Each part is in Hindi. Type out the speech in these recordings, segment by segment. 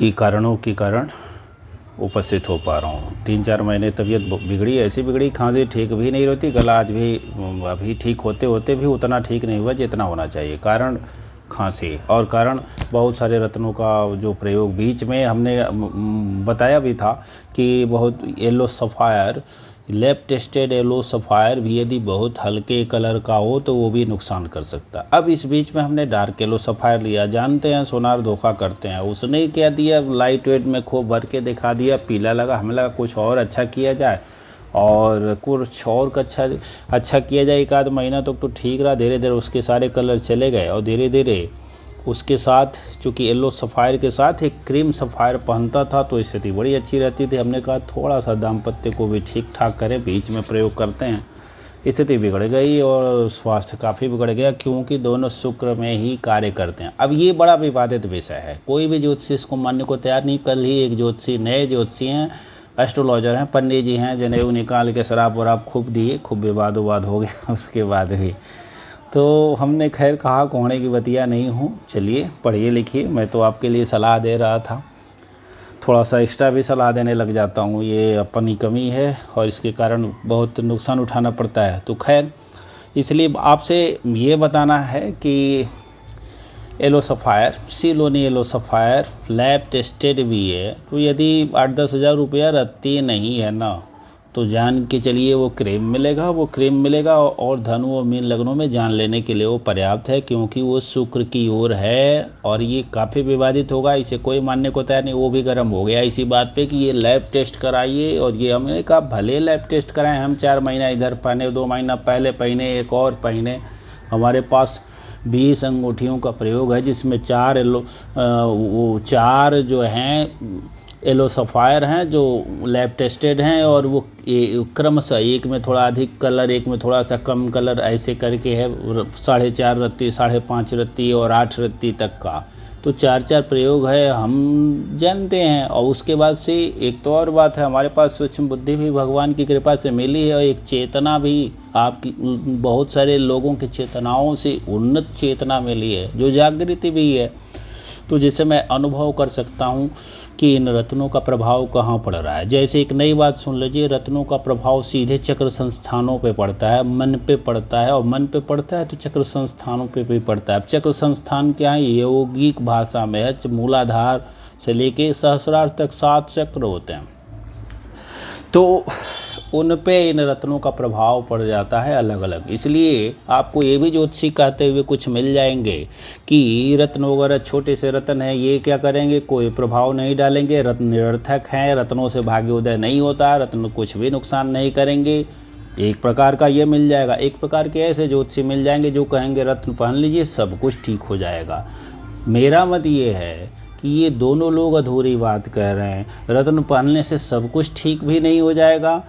की कारणों के कारण उपस्थित हो पा रहा हूँ। 3-4 महीने तबीयत बिगड़ी, ऐसी बिगड़ी, खांसी ठीक भी नहीं रहती, गला आज भी अभी ठीक होते होते भी उतना ठीक नहीं हुआ जितना होना चाहिए। कारण खांसी और कारण बहुत सारे रत्नों का जो प्रयोग बीच में हमने बताया भी था कि बहुत yellow sapphire, lab tested yellow sapphire भी यदि बहुत हल्के कलर का हो तो वो भी नुकसान कर सकता है। अब इस बीच में हमने डार्क येलो सफ़ायर लिया। जानते हैं सोनार धोखा करते हैं, उसने क्या दिया, लाइट वेट में खूब भर के दिखा दिया, पीला लगा, हमें लगा कुछ और अच्छा किया जाए और कुछ और अच्छा किया जाए। 1 आध महीना तक तो ठीक रहा, धीरे धीरे उसके सारे कलर चले गए और धीरे धीरे उसके साथ चूँकि येलो सफ़ायर के साथ एक क्रीम सफ़ायर पहनता था तो स्थिति बड़ी अच्छी रहती थी। हमने कहा थोड़ा सा दाम्पत्य को भी ठीक ठाक करें, बीच में प्रयोग करते हैं। स्थिति बिगड़ गई और स्वास्थ्य काफ़ी बिगड़ गया, क्योंकि दोनों शुक्र में ही कार्य करते हैं। अब ये बड़ा विवादित विषय है, कोई भी ज्योतिषी इसको मानने को तैयार नहीं। कल ही एक ज्योतिषी, नए ज्योतिषी हैं, एस्ट्रोलॉजर हैं, पंडित जी हैं, जनेऊ निकाल के शराब वराब खूब दिए, खूब विवाद हो गया उसके बाद भी। तो हमने खैर कहा कोहणे की बतिया नहीं हूँ, चलिए पढ़िए लिखिए। मैं तो आपके लिए सलाह दे रहा था, थोड़ा सा एक्स्ट्रा भी सलाह देने लग जाता हूँ, ये अपनी कमी है और इसके कारण बहुत नुकसान उठाना पड़ता है। तो खैर इसलिए आपसे ये बताना है कि येलो सफ़ायर, सिलोनी येलो सफ़ायर लैब टेस्टेड भी है। तो यदि 8-10 हज़ार रुपया रत्ती नहीं है ना, तो जान के चलिए वो क्रीम मिलेगा और धनु और मीन लग्नों में जान लेने के लिए वो पर्याप्त है, क्योंकि वो शुक्र की ओर है और ये काफ़ी विवादित होगा, इसे कोई मानने को तैयार नहीं। वो भी गर्म हो गया इसी बात पे कि ये लैब टेस्ट कराइए, और ये हमने कहा भले लैब टेस्ट कराएं, हम 4 महीना इधर पहने, 2 महीना पहले पहने, एक और पहने। हमारे पास 20 अंगूठियों का प्रयोग है, जिसमें 4 जो हैं येलो सफ़ायर हैं जो लैब टेस्टेड हैं, और वो क्रमशः एक में थोड़ा अधिक कलर, एक में थोड़ा सा कम कलर, ऐसे करके है 4.5 रत्ती, 5.5 रत्ती और 8 रत्ती तक का। तो 4 प्रयोग है, हम जानते हैं। और उसके बाद से एक तो और बात है, हमारे पास सूक्ष्म बुद्धि भी भगवान की कृपा से मिली है और एक चेतना भी, आपकी बहुत सारे लोगों की चेतनाओं से उन्नत चेतना मिली है जो जागृति भी है। तो जिसे मैं अनुभव कर सकता हूँ कि इन रत्नों का प्रभाव कहाँ पड़ रहा है। जैसे एक नई बात सुन लीजिए, रत्नों का प्रभाव सीधे चक्र संस्थानों पे पड़ता है, मन पे पड़ता है, और मन पे पड़ता है तो चक्र संस्थानों पे भी पड़ता है। अब चक्र संस्थान क्या है, यौगिक भाषा में है, मूलाधार से लेके सहस्रार तक 7 चक्र होते हैं। तो उन पे इन रत्नों का प्रभाव पड़ जाता है अलग अलग। इसलिए आपको ये भी ज्योतिषी कहते हुए कुछ मिल जाएंगे कि रत्न वगैरह छोटे से रत्न है, ये क्या करेंगे, कोई प्रभाव नहीं डालेंगे, रत्न निरर्थक हैं, रत्नों से भाग्योदय नहीं होता, रत्न कुछ भी नुकसान नहीं करेंगे। एक प्रकार का ये मिल जाएगा। एक प्रकार के ऐसे ज्योतिषी मिल जाएंगे जो कहेंगे रत्न पहन लीजिए सब कुछ ठीक हो जाएगा। मेरा मत ये है कि ये दोनों लोग अधूरी बात कह रहे हैं। रत्न पहनने से सब कुछ ठीक भी नहीं हो जाएगा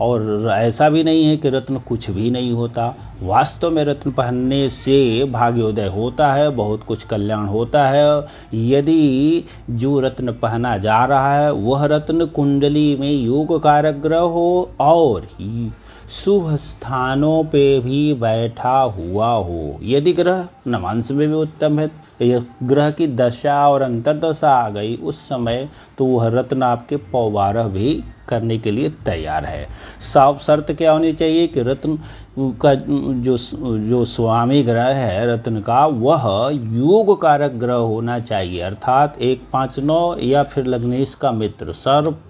और ऐसा भी नहीं है कि रत्न कुछ भी नहीं होता। वास्तव में रत्न पहनने से भाग्योदय होता है, बहुत कुछ कल्याण होता है। यदि जो रत्न पहना जा रहा है वह रत्न कुंडली में योग कारक ग्रह हो और शुभ स्थानों पे भी बैठा हुआ हो। यदि ग्रह नवांश में भी उत्तम है, ग्रह की दशा और अंतर्दशा आ गई उस समय, तो वह रत्न आपके पौवारह भी करने के लिए तैयार है। साफ शर्त क्या होनी चाहिए कि रत्न का जो स्वामी ग्रह है रत्न का, वह योग कारक ग्रह होना चाहिए, अर्थात 159 या फिर लग्नेश का मित्र।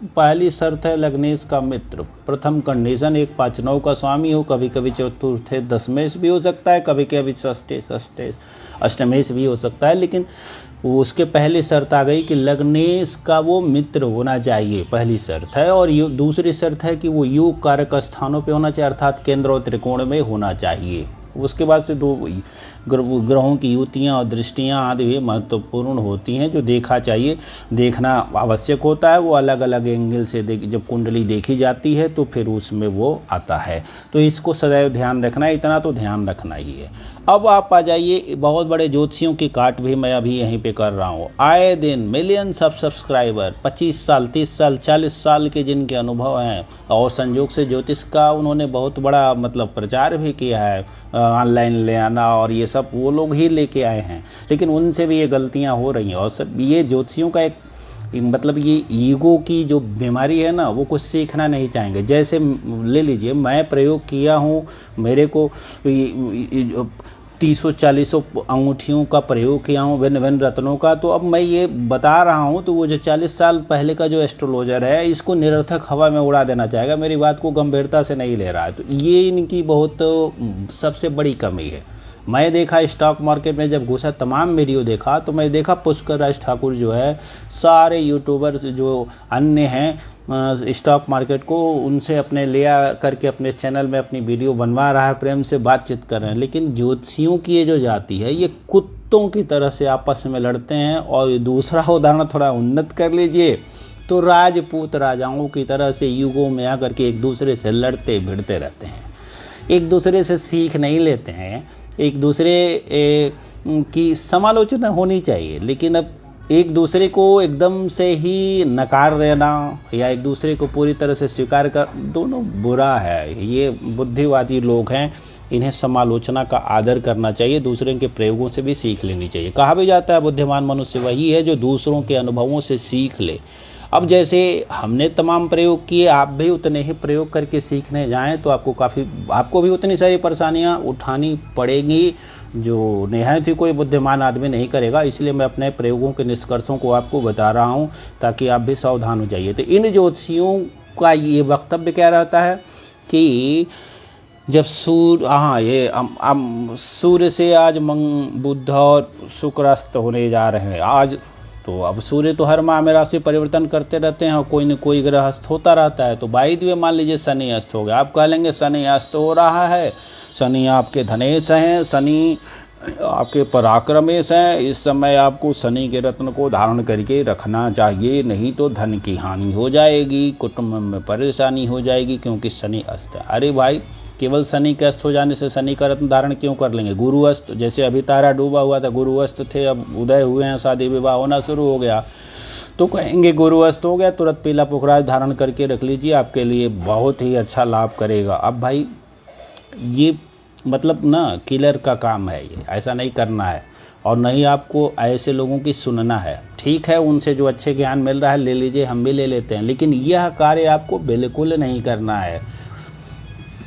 पहली शर्त है लग्नेश का मित्र। प्रथम कंडीशन 159 का स्वामी हो, कभी कभी चतुर्थे दशमेश भी हो सकता है, कभी कभी षष्ठे अष्टमेश भी हो सकता है, लेकिन उसके पहली शर्त आ गई कि लग्नेश का वो मित्र होना चाहिए, पहली शर्त है। और दूसरी शर्त है कि वो योग कारक स्थानों पे होना चाहिए, अर्थात केंद्र और त्रिकोण में होना चाहिए। उसके बाद से 2 ग्रहों की युतियाँ और दृष्टियाँ आदि भी महत्वपूर्ण होती हैं जो देखना आवश्यक होता है। वो अलग अलग एंगल से जब कुंडली देखी जाती है तो फिर उसमें वो आता है। तो इसको सदैव ध्यान रखना है, इतना तो ध्यान रखना ही है। अब आप आ जाइए, बहुत बड़े ज्योतिषियों की काट भी मैं अभी यहीं पे कर रहा हूँ। आए दिन मिलियंस ऑफ सब्सक्राइबर, 25 साल 30 साल 40 साल के जिनके अनुभव हैं, और संयोग से ज्योतिष का उन्होंने बहुत बड़ा मतलब प्रचार भी किया है, ऑनलाइन ले आना और ये सब वो लोग ही लेके आए हैं, लेकिन उनसे भी ये गलतियां हो रही हैं। और सब ये ज्योतिषियों का एक मतलब ये ईगो की जो बीमारी है ना, वो कुछ सीखना नहीं चाहेंगे। जैसे ले लीजिए, मैं प्रयोग किया हूँ, मेरे को 30-40 अंगूठियों का प्रयोग किया हूँ, भिन्न भिन्न रत्नों का। तो अब मैं ये बता रहा हूँ तो वो जो 40 साल पहले का जो एस्ट्रोलॉजर है, इसको निरर्थक हवा में उड़ा देना चाहेगा, मेरी बात को गंभीरता से नहीं ले रहा है। तो ये इनकी बहुत सबसे बड़ी कमी है। मैं देखा स्टॉक मार्केट में जब घुसा, तमाम वीडियो देखा, तो मैं देखा पुष्कर राज ठाकुर जो है, सारे यूट्यूबर्स जो अन्य हैं स्टॉक मार्केट को, उनसे अपने लिया करके अपने चैनल में अपनी वीडियो बनवा रहा है, प्रेम से बातचीत कर रहे हैं। लेकिन ज्योतिषियों की ये जो जाति है, ये कुत्तों की तरह से आपस में लड़ते हैं। और दूसरा उदाहरण थोड़ा उन्नत कर लीजिए तो राजपूत राजाओं की तरह से युगों में आकर के एक दूसरे से लड़ते भिड़ते रहते हैं, एक दूसरे से सीख नहीं लेते हैं। एक दूसरे की समालोचना होनी चाहिए, लेकिन अब एक दूसरे को एकदम से ही नकार देना या एक दूसरे को पूरी तरह से स्वीकार कर, दोनों बुरा है। ये बुद्धिवादी लोग हैं, इन्हें समालोचना का आदर करना चाहिए, दूसरे के प्रयोगों से भी सीख लेनी चाहिए। कहा भी जाता है बुद्धिमान मनुष्य वही है जो दूसरों के अनुभवों से सीख ले। अब जैसे हमने तमाम प्रयोग किए, आप भी उतने ही प्रयोग करके सीखने जाएं तो आपको भी उतनी सारी परेशानियां उठानी पड़ेंगी जो निहायत ही कोई बुद्धिमान आदमी नहीं करेगा। इसलिए मैं अपने प्रयोगों के निष्कर्षों को आपको बता रहा हूं ताकि आप भी सावधान हो जाइए। तो इन ज्योतिषियों का ये वक्तव्य क्या रहता है कि जब सूर्य से आज बुध और शुक्र अस्त होने जा रहे हैं आज, तो अब सूर्य तो हर माह में राशि परिवर्तन करते रहते हैं और कोई न कोई ग्रह अस्त होता रहता है। तो बाई द वे मान लीजिए शनि अस्त हो गया, आप कह लेंगे शनि अस्त हो रहा है, शनि आपके धनेश हैं, शनि आपके पराक्रमेश हैं, इस समय आपको शनि के रत्न को धारण करके रखना चाहिए, नहीं तो धन की हानि हो जाएगी, कुटुंब में परेशानी हो जाएगी क्योंकि शनि अस्त है। अरे भाई, केवल शनि के अस्त हो जाने से शनि का रत्न धारण क्यों कर लेंगे? गुरु अस्त, जैसे अभी तारा डूबा हुआ था, गुरु अस्त थे, अब उदय हुए हैं, शादी विवाह होना शुरू हो गया, तो कहेंगे गुरु अस्त हो गया, तुरंत पीला पुखराज धारण करके रख लीजिए, आपके लिए बहुत ही अच्छा लाभ करेगा। अब भाई ये मतलब ना किलर का काम है, ये ऐसा नहीं करना है और नहीं आपको ऐसे लोगों की सुनना है। ठीक है, उनसे जो अच्छे ज्ञान मिल रहा है ले लीजिए, हम भी ले लेते हैं, लेकिन यह कार्य आपको बिल्कुल नहीं करना है।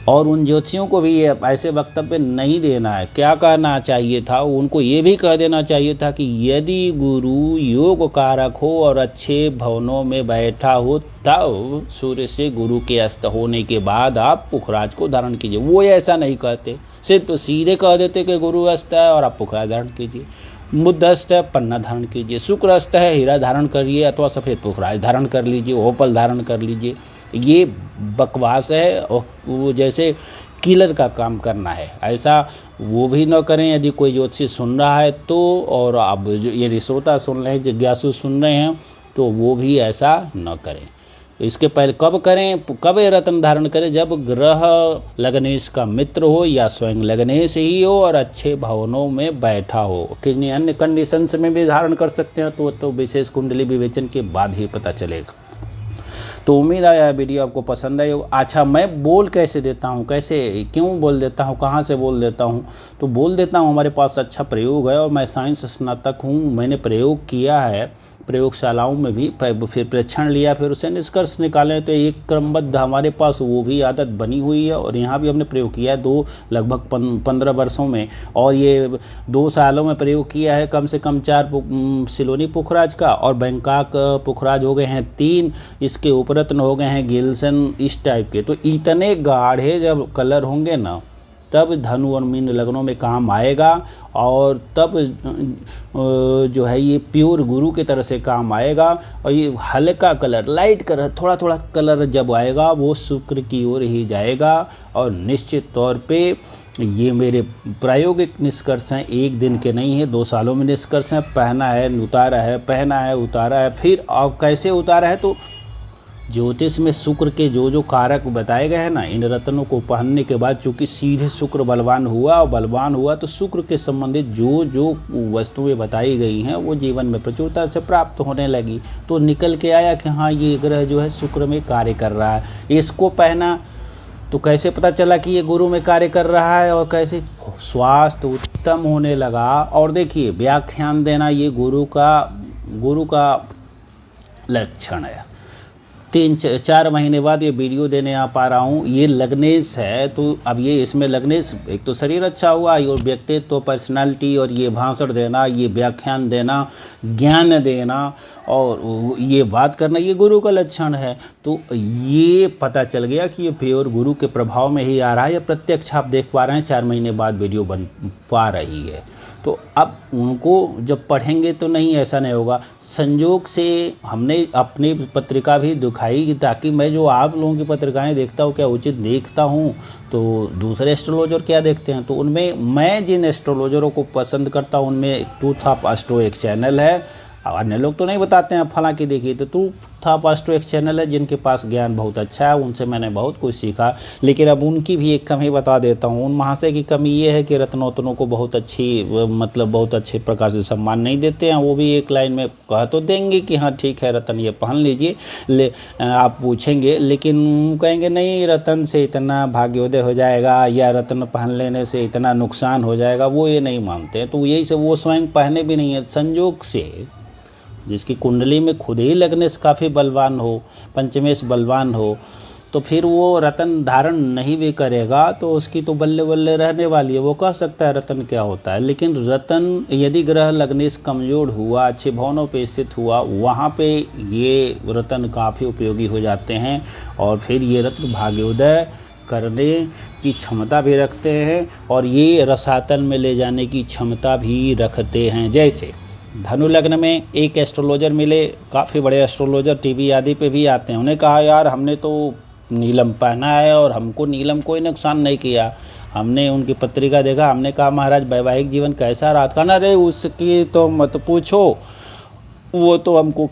और उन ज्योतिषियों को भी ये ऐसे वक्तव्य नहीं देना है। क्या कहना चाहिए था, उनको ये भी कह देना चाहिए था कि यदि गुरु योग कारक हो और अच्छे भवनों में बैठा हो तब सूर्य से गुरु के अस्त होने के बाद आप पुखराज को धारण कीजिए। वो ऐसा नहीं कहते, सिर्फ सीधे कह देते कि गुरु अस्त है और आप पुखराज धारण कीजिए, बुध अस्त है पन्ना धारण कीजिए, शुक्र अस्त है हीरा धारण करिए अथवा सफ़ेद पुखराज धारण कर लीजिए, ओपल धारण कर लीजिए। ये बकवास है और वो जैसे किलर का काम करना है, ऐसा वो भी न करें। यदि कोई ज्योतिषी सुन रहा है तो, और आप यदि श्रोता सुन रहे हैं, जिज्ञासु सुन रहे हैं, तो वो भी ऐसा न करें। इसके पहले कब करें, कब ये रत्न धारण करें? जब ग्रह लग्नेश का मित्र हो या स्वयं लग्नेश ही हो और अच्छे भवनों में बैठा हो। किन्हीं अन्य कंडीशंस में भी धारण कर सकते हैं, तो विशेष कुंडली विवेचन के बाद ही पता चलेगा। तो उम्मीद है यह वीडियो आपको पसंद आई। अच्छा, मैं बोल कैसे देता हूँ, कैसे क्यों बोल देता हूँ, कहाँ से बोल देता हूँ? तो बोल देता हूँ, हमारे पास अच्छा प्रयोग है और मैं साइंस स्नातक हूँ, मैंने प्रयोग किया है, प्रयोगशालाओं में भी फिर परीक्षण लिया, फिर उसे निष्कर्ष निकाले, तो एक क्रमबद्ध हमारे पास वो भी आदत बनी हुई है। और यहाँ भी हमने प्रयोग किया है लगभग 15 वर्षों में, और ये 2 सालों में प्रयोग किया है कम से कम 4 सिलोनी पुखराज का, और बैंकॉक पुखराज हो गए हैं 3, इसके उपरत्न हो गए हैं गिल्सन, इस टाइप के। तो इतने गाढ़े जब कलर होंगे ना, तब धनु और मीन लग्नों में काम आएगा, और तब जो है ये प्योर गुरु की तरह से काम आएगा। और ये हल्का कलर, लाइट कलर, थोड़ा थोड़ा कलर जब आएगा वो शुक्र की ओर ही जाएगा। और निश्चित तौर पे ये मेरे प्रायोगिक निष्कर्ष हैं, एक दिन के नहीं है, 2 सालों में निष्कर्ष हैं। पहना है, उतारा है, पहना है, उतारा है। फिर अब कैसे उतारा है, तो ज्योतिष में शुक्र के जो कारक बताए गए हैं ना, इन रत्नों को पहनने के बाद चूंकि सीधे शुक्र बलवान हुआ, और बलवान हुआ तो शुक्र के संबंधित जो वस्तुएं बताई गई हैं वो जीवन में प्रचुरता से प्राप्त होने लगी। तो निकल के आया कि हाँ, ये ग्रह जो है शुक्र में कार्य कर रहा है। इसको पहना तो कैसे पता चला कि ये गुरु में कार्य कर रहा है, और कैसे स्वास्थ्य उत्तम होने लगा। और देखिए, व्याख्यान देना ये गुरु का लक्षण है। 3-4 महीने बाद ये वीडियो देने आ पा रहा हूँ। ये लग्नेश है, तो अब ये इसमें लग्नेश, एक तो शरीर अच्छा हुआ और व्यक्तित्व तो पर्सनालिटी, और ये भाषण देना, ये व्याख्यान देना, ज्ञान देना और ये बात करना, ये गुरु का लक्षण है। तो ये पता चल गया कि ये प्योर गुरु के प्रभाव में ही आ रहा है। ये प्रत्यक्ष आप देख पा रहे हैं, 4 महीने बाद वीडियो बन पा रही है। तो अब उनको जब पढ़ेंगे तो नहीं, ऐसा नहीं होगा। संयोग से हमने अपनी पत्रिका भी दिखाई ताकि मैं जो आप लोगों की पत्रिकाएं देखता हूँ, क्या उचित देखता हूँ, तो दूसरे एस्ट्रोलॉजर क्या देखते हैं, तो उनमें मैं जिन एस्ट्रोलॉजरों को पसंद करता हूँ उनमें ट्रूथ ऑफ एस्ट्रो एक चैनल है। अन्य लोग तो नहीं बताते हैं फलां की देखिए, तो ट्रूथ ऑफ एस्ट्रो एक चैनल है जिनके पास ज्ञान बहुत अच्छा है, उनसे मैंने बहुत कुछ सीखा। लेकिन अब उनकी भी एक कमी बता देता हूँ। उन महाशय की कमी ये है कि रत्नोत्तनों को बहुत अच्छी, मतलब बहुत अच्छे प्रकार से सम्मान नहीं देते हैं। वो भी एक लाइन में कह तो देंगे कि हाँ ठीक है रतन ये पहन लीजिए, आप पूछेंगे, लेकिन कहेंगे नहीं रतन से इतना भाग्योदय हो जाएगा या रत्न पहन लेने से इतना नुकसान हो जाएगा, वो ये नहीं मानते हैं। तो यही से वो स्वयं पहने भी नहीं है। संयोग से जिसकी कुंडली में खुद ही लग्नेश काफ़ी बलवान हो, पंचमेश बलवान हो, तो फिर वो रतन धारण नहीं भी करेगा तो उसकी तो बल्ले बल्ले रहने वाली है। वो कह सकता है रतन क्या होता है, लेकिन रतन यदि ग्रह लग्नेश कमज़ोर हुआ, अच्छे भवनों पे स्थित हुआ, वहाँ पे ये रतन काफ़ी उपयोगी हो जाते हैं और फिर ये रत्न भाग्योदय करने की क्षमता भी रखते हैं और ये रसातल में ले जाने की क्षमता भी रखते हैं। जैसे धनु लग्न में एक एस्ट्रोलॉजर मिले, काफ़ी बड़े एस्ट्रोलॉजर टीवी आदि पे भी आते हैं। उन्हें कहा यार हमने तो नीलम पहना है और हमको नीलम कोई नुकसान नहीं किया। हमने उनकी पत्रिका देखा, हमने कहा महाराज वैवाहिक जीवन कैसा रहा? कहना अरे उसकी तो मत पूछो, वो तो हमको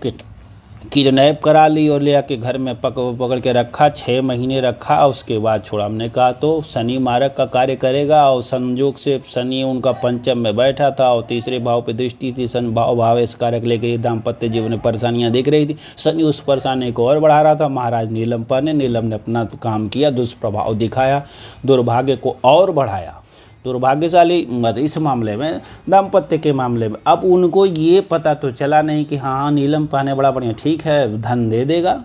किडनैप करा ली और ले आके घर में पकड़ के रखा, 6 महीने रखा, उसके बाद छोड़ा। हमने कहा तो शनि मारक का कार्य करेगा और संयोग से शनि उनका पंचम में बैठा था और तीसरे भाव पे दृष्टि थी, शनि भाव इस कारक लेके दाम्पत्य जीवन में परेशानियां दिख रही थी। शनि उस परेशानी को और बढ़ा रहा था। महाराज नीलम पहने, नीलम ने अपना काम किया, दुष्प्रभाव दिखाया, दुर्भाग्य को और बढ़ाया। दुर्भाग्यशाली इस मामले में, दाम्पत्य के मामले में। अब उनको ये पता तो चला नहीं कि हाँ नीलम पहने बड़ा बढ़िया, ठीक है धन दे देगा,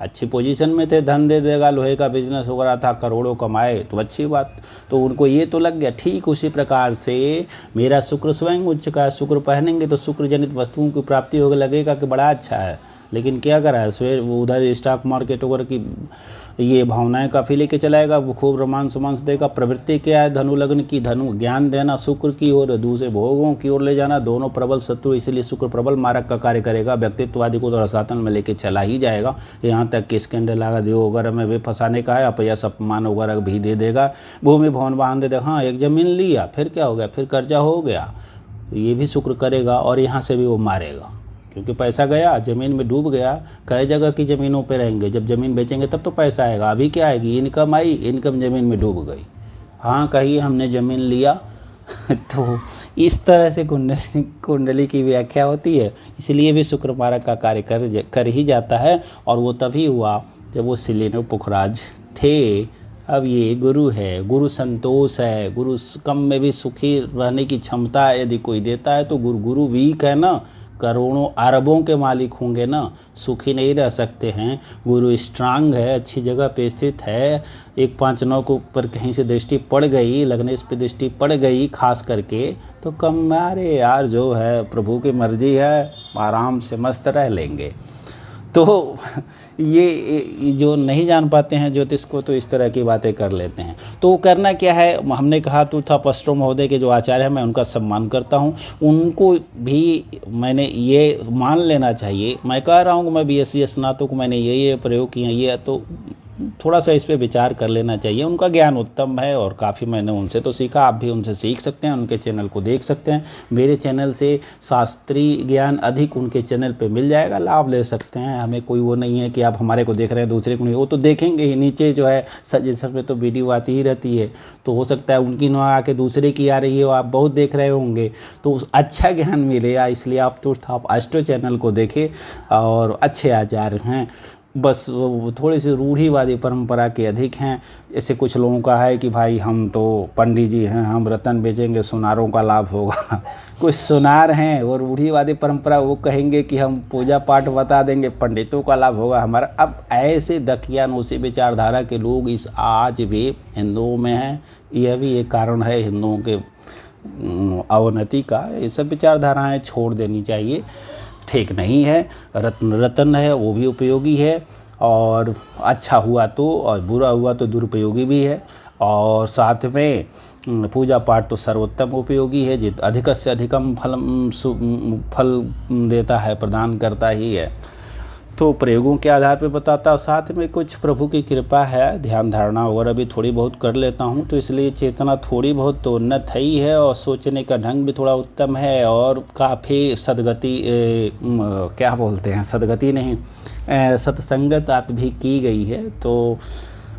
अच्छी पोजीशन में थे, धन दे देगा, लोहे का बिजनेस वगैरह था, करोड़ों कमाए तो अच्छी बात। तो उनको ये तो लग गया। ठीक उसी प्रकार से मेरा शुक्र स्वयं उच्च का, शुक्र पहनेंगे तो शुक्र जनित वस्तुओं की प्राप्ति होगी, लगेगा कि बड़ा अच्छा है। लेकिन क्या करा है स्वे उधर स्टॉक मार्केट वगैरह की ये भावनाएं काफ़ी लेके चलाएगा, वो खूब रोमांस रोमांस देगा। प्रवृत्ति क्या है धनु लग्न की? धनु ज्ञान देना शुक्र की ओर, दूसरे भोगों की ओर ले जाना। दोनों प्रबल शत्रु, इसलिए शुक्र प्रबल मारक का कार्य करेगा। व्यक्तित्ववादी को तो रसातल में लेके चला ही जाएगा, यहाँ तक कि स्कैंडल आदि वगैरह में भी फंसाने का है, अपयश अपमान वगैरह भी दे देगा। भूमि भवन वाहन दे देगा। हाँ एक ज़मीन लिया, फिर क्या हो गया? फिर कर्जा हो गया, ये भी शुक्र करेगा और यहाँ से भी वो मारेगा, क्योंकि पैसा गया, ज़मीन में डूब गया। कई जगह की ज़मीनों पे रहेंगे, जब ज़मीन बेचेंगे तब तो पैसा आएगा। अभी क्या आएगी? इनकम आई, इनकम ज़मीन में डूब गई। हाँ कहिए हमने ज़मीन लिया तो इस तरह से कुंडली की व्याख्या होती है। इसलिए भी शुक्र मारक का कार्य कर ही जाता है। और वो तभी हुआ जब वो सिलेनो पुखराज थे। अब ये गुरु है, गुरु संतोष है, गुरु कम में भी सुखी रहने की क्षमता यदि कोई देता है तो गुरु वीक है ना, करोड़ों अरबों के मालिक होंगे ना, सुखी नहीं रह सकते हैं। गुरु स्ट्रांग है, अच्छी जगह पे स्थित है। एक 5-9 के ऊपर कहीं से दृष्टि पड़ गई, लगनेश पे दृष्टि पड़ गई खास करके, तो कम मारे यार जो है प्रभु की मर्जी है, आराम से मस्त रह लेंगे। तो ये जो नहीं जान पाते हैं ज्योतिष को, तो इस तरह की बातें कर लेते हैं। तो करना क्या है, हमने कहा तो था पस्ट्रो महोदय के जो आचार्य हैं, मैं उनका सम्मान करता हूं। उनको भी मैंने ये मान लेना चाहिए। मैं कह रहा हूं कि मैं BSc स्नातक, मैंने ये प्रयोग किए, ये तो थोड़ा सा इस पे विचार कर लेना चाहिए। उनका ज्ञान उत्तम है और काफ़ी मैंने उनसे तो सीखा, आप भी उनसे सीख सकते हैं, उनके चैनल को देख सकते हैं। मेरे चैनल से शास्त्रीय ज्ञान अधिक उनके चैनल पे मिल जाएगा, लाभ ले सकते हैं। हमें कोई वो नहीं है कि आप हमारे को देख रहे हैं दूसरे को नहीं, वो तो देखेंगे ही। नीचे जो है सजेशन में तो वीडियो आती ही रहती है, तो हो सकता है उनकी ना आके दूसरे की आ रही है, आप बहुत देख रहे होंगे तो अच्छा ज्ञान मिलेगा। इसलिए आप तो आप एस्ट्रो चैनल को देखें और अच्छे आचार्य हैं। बस वो थोड़ी सी रूढ़िवादी परंपरा के अधिक हैं। ऐसे कुछ लोगों का है कि भाई हम तो पंडित जी हैं, हम रत्न बेचेंगे, सुनारों का लाभ होगा। कुछ सुनार हैं और रूढ़िवादी परंपरा, वो कहेंगे कि हम पूजा पाठ बता देंगे, पंडितों का लाभ होगा हमारा। अब ऐसे दकियानूसी विचारधारा के लोग इस आज भी हिंदुओं में हैं। यह भी एक कारण है हिंदुओं के अवनति का। ये सब विचारधाराएँ छोड़ देनी चाहिए, ठीक नहीं है। रत्न है वो भी उपयोगी है, और अच्छा हुआ तो, और बुरा हुआ तो दुरुपयोगी भी है। और साथ में पूजा पाठ तो सर्वोत्तम उपयोगी है, जित अधिक से अधिकम फल देता है, प्रदान करता ही है। तो प्रयोगों के आधार पर बताता, साथ में कुछ प्रभु की कृपा है, ध्यान धारणा वगैरह भी थोड़ी बहुत कर लेता हूँ, तो इसलिए चेतना थोड़ी बहुत तो उन्नत है ही है, और सोचने का ढंग भी थोड़ा उत्तम है, और काफ़ी सदगति क्या बोलते हैं, सदगति नहीं, सत्संगत भी की गई है। तो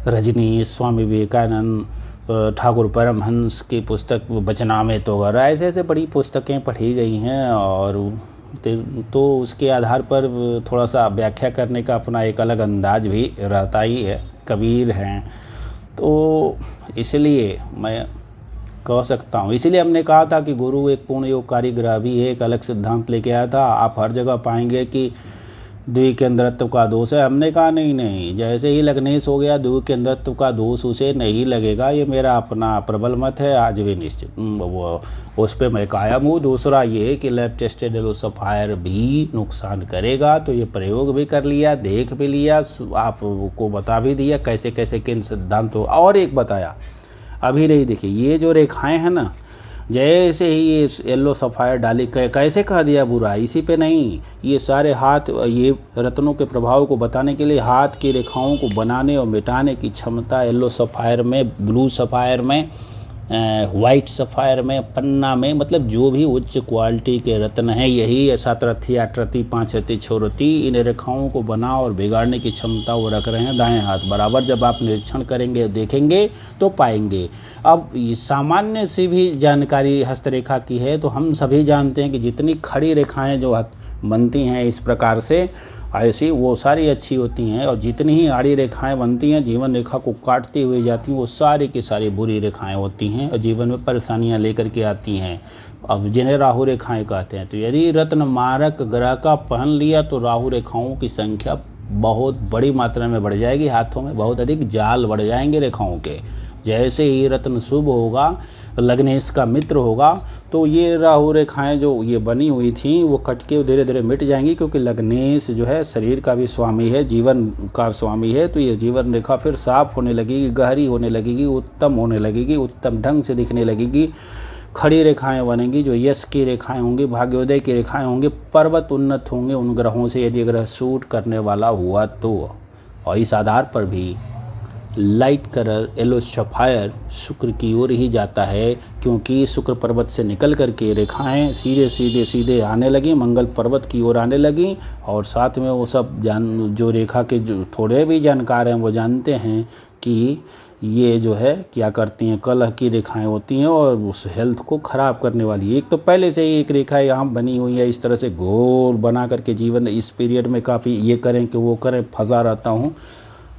रजनीश, स्वामी विवेकानंद, ठाकुर परमहंस की पुस्तक वचनामृत वगैरह ऐसे ऐसे बड़ी पुस्तकें पढ़ी गई हैं, और तो उसके आधार पर थोड़ा सा व्याख्या करने का अपना एक अलग अंदाज भी रहता ही है। कबीर हैं, तो इसलिए मैं कह सकता हूँ, इसीलिए हमने कहा था कि गुरु एक पूर्ण योगकारी ग्रह भी है, एक अलग सिद्धांत लेके आया था। आप हर जगह पाएंगे कि द्विकेंद्रत्व का दोष है, हमने कहा नहीं, जैसे ही लग्नेश हो गया द्विकेंद्रत्व का दोष उसे नहीं लगेगा। ये मेरा अपना प्रबल मत है, आज भी निश्चित वो उस पर मैं कायम हूँ। दूसरा ये कि लैब टेस्टेड एलो सफायर भी नुकसान करेगा, तो ये प्रयोग भी कर लिया, देख भी लिया, आपको बता भी दिया कैसे कैसे किन सिद्धांतों। और एक बताया अभी नहीं, देखिए ये जो रेखाएँ हैं ना, जैसे ही ये येलो सफ़ायर डाली, कैसे कह दिया बुरा, इसी पे नहीं, ये सारे हाथ, ये रत्नों के प्रभाव को बताने के लिए हाथ की रेखाओं को बनाने और मिटाने की क्षमता येलो सफ़ायर में, ब्लू सफ़ायर में, वाइट सफ़ायर में, पन्ना में, मतलब जो भी उच्च क्वालिटी के रत्न हैं, यही 7 रत्ती, 8 रत्ती, 5 रत्ती, 6 रत्ती, इन रेखाओं को बना और बिगाड़ने की क्षमता वो रख रहे हैं दाएं हाथ बराबर। जब आप निरीक्षण करेंगे, देखेंगे तो पाएंगे। अब सामान्य सी भी जानकारी हस्तरेखा की है, तो हम सभी जानते हैं कि जितनी खड़ी रेखाएं जो बनती हैं इस प्रकार से, ऐसी वो सारी अच्छी होती हैं, और जितनी ही आड़ी रेखाएं बनती हैं, जीवन रेखा को काटती हुई जाती हैं, वो सारी की सारी बुरी रेखाएं होती हैं और जीवन में परेशानियां लेकर के आती हैं। अब जिन्हें राहु रेखाएं कहते हैं। तो यदि रत्न मारक ग्रह का पहन लिया तो राहु रेखाओं की संख्या बहुत बड़ी मात्रा में बढ़ जाएगी, हाथों में बहुत अधिक जाल बढ़ जाएंगे रेखाओं के। जैसे ही रत्न शुभ होगा, लग्नेश का मित्र होगा, तो ये राहु रेखाएं जो ये बनी हुई थी वो कट के धीरे धीरे मिट जाएंगी, क्योंकि लग्नेश जो है शरीर का भी स्वामी है, जीवन का स्वामी है। तो ये जीवन रेखा फिर साफ होने लगेगी, गहरी होने लगेगी, उत्तम होने लगेगी, उत्तम ढंग से दिखने लगेगी। खड़ी रेखाएं बनेंगी, जो यश की रेखाएं होंगी, भाग्योदय की रेखाएं होंगी, पर्वत उन्नत होंगे उन ग्रहों से, यदि ग्रह सूट करने वाला हुआ तो। और इस आधार पर भी लाइट कलर येलो सफ़ायर शुक्र की ओर ही जाता है, क्योंकि शुक्र पर्वत से निकल करके रेखाएं सीधे आने लगी, मंगल पर्वत की ओर आने लगी। और साथ में वो सब जो रेखा के जो थोड़े भी जानकार हैं वो जानते हैं कि ये जो है क्या करती हैं, कलह की रेखाएं होती हैं और उस हेल्थ को ख़राब करने वाली। एक तो पहले से ही एक रेखा यहाँ बनी हुई है, इस तरह से गोल बना करके जीवन इस पीरियड में काफ़ी ये करें कि वो करें, फंसा रहता हूँ।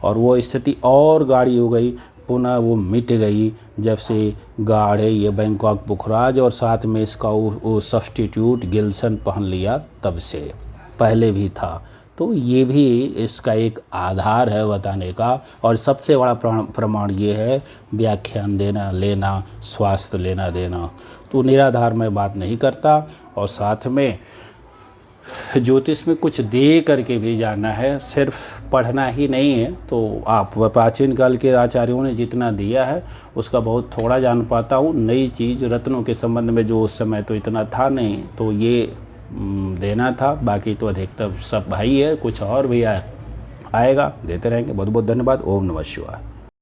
और वो स्थिति और गाढ़ी हो गई, पुनः वो मिट गई जब से गाढ़े ये बैंकॉक पुखराज और साथ में इसका वो सब्स्टिट्यूट गिल्सन पहन लिया, तब से पहले भी था। तो ये भी इसका एक आधार है बताने का। और सबसे बड़ा प्रमाण ये है व्याख्यान देना लेना, स्वास्थ्य लेना देना। तो निराधार मैं बात नहीं करता। और साथ में ज्योतिष में कुछ दे करके भी जाना है, सिर्फ पढ़ना ही नहीं है। तो आप प्राचीन काल के आचार्यों ने जितना दिया है उसका बहुत थोड़ा जान पाता हूँ। नई चीज़ रत्नों के संबंध में जो उस समय तो इतना था नहीं, तो ये देना था। बाकी तो अधिकतर सब भाई है, कुछ और भी आएगा, देते रहेंगे। बहुत बहुत धन्यवाद। ओम नमः शिवाय।